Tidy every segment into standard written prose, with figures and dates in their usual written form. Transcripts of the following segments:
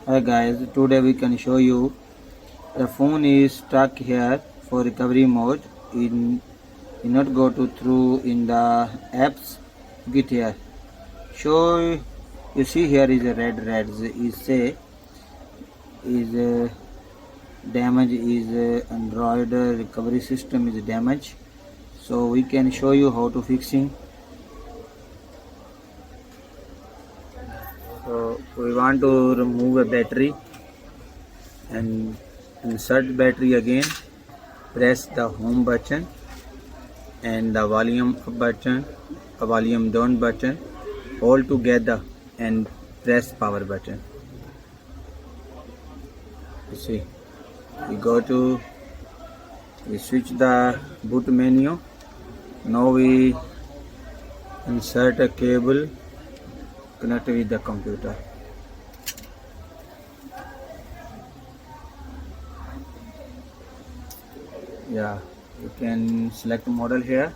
Hi guys, today we can show you the phone is stuck here for recovery mode. In not go to through in the apps. Get here. Show you see here is a red is say is damage is Android recovery system is damaged. So we can show you how to fixing. So we want to remove a battery and insert battery again. Press the home button and the volume up button, the volume down button, all together and press power button. You see, we switch the boot menu. Now we insert a cable, connect with the computer. Yeah, you can select model here.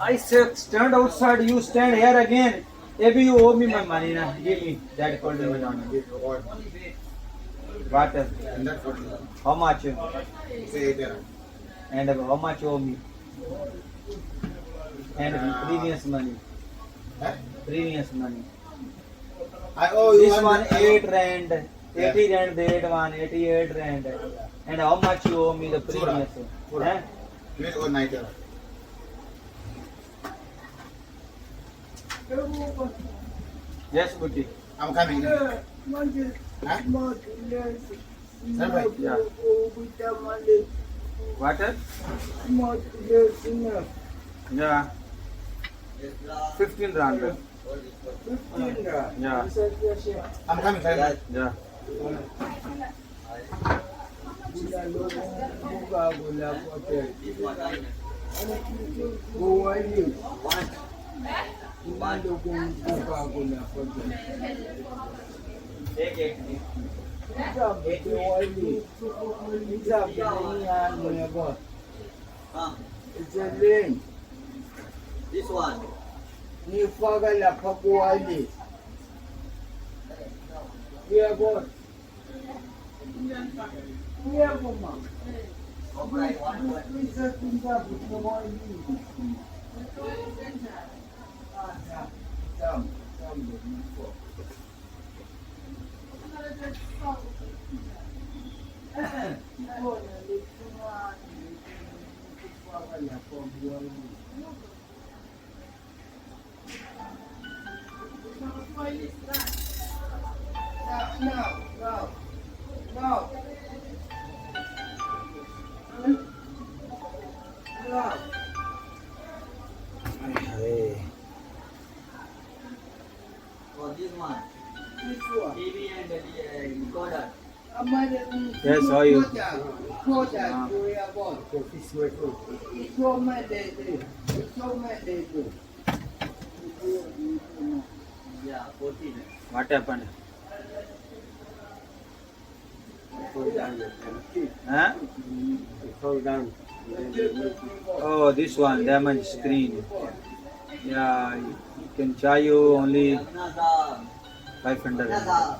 I said stand outside, you stand here again. Maybe you owe me my money now. Give me that called me down. What? How much? And how much you owe me? And previous money. Previous money. I owe you This one 8 rand. 80 rand, that one 88 rand. And how much you owe me the previous? Eh? Please go night. Yes, Buti. I'm coming. Huh? Yeah. Water? Yeah. 15 rand. Yeah. I'm coming. Yeah. This one. Ni faga la pakuali. Yeah, boss. Yeah, mama. Oh, this one. TV and recorder. Yes, how are you? Yeah, 14. What happened? Huh? Oh, this one, damaged screen. Yeah, you can charge you only 500. Huh?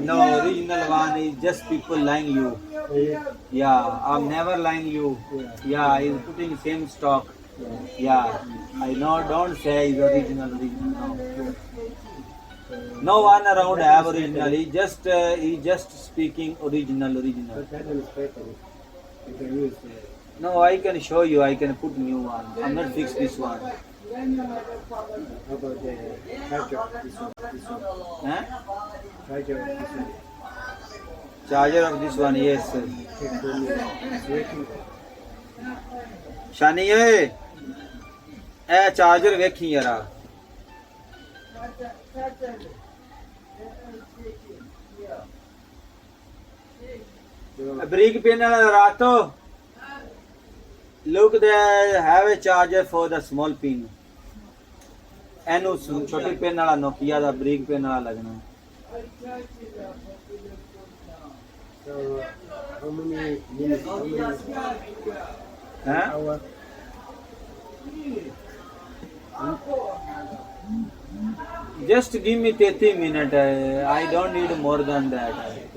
No, original one is just people lying you. Yeah, I'm never lying you. Yeah, he's putting same stock. Yeah, I know. Don't say it's original. No. No one around have original. He just speaking original. No, I can show you. I can put new one. I'm not fix this one. Huh? Charger of this one, yes. Shani, charger वेखी यारा. Brick panel rato. Look, they have a charger for the small pin. And उस छोटी pen वाला Nokia दा brick pen वाला लगना. How many minutes? How many Huh? hours? Just give me 30 minutes. I don't need more than that.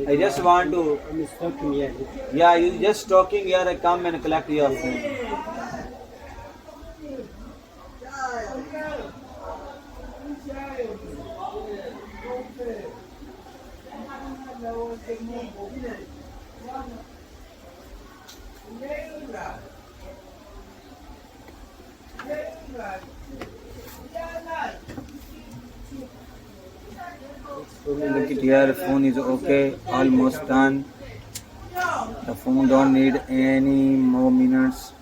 I just want to. I'm stuck here. Yeah, you just talking here. I come and collect your phone. Look it here. Phone is okay. Almost done. The phone don't need any more minutes.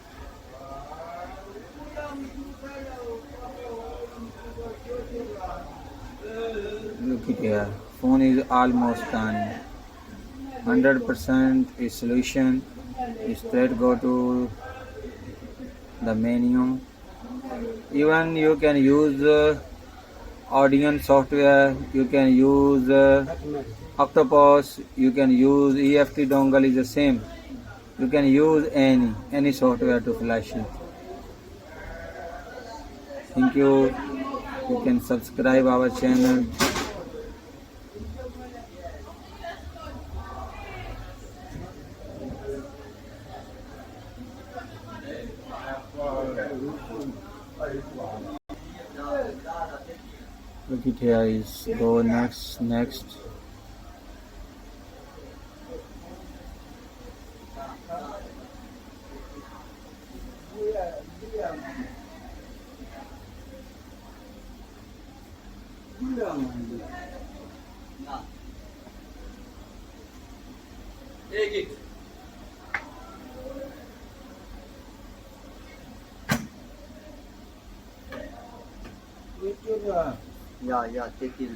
Look it here. Phone is almost done. 100% is solution. Straight go to the menu. Even you can use audience software. You can use Octopus. You can use EFT dongle is the same. You can use any software to flash it. Thank you. You can subscribe our channel. Look it here is go next. Yeah. Take it. Which one? Yeah, take it.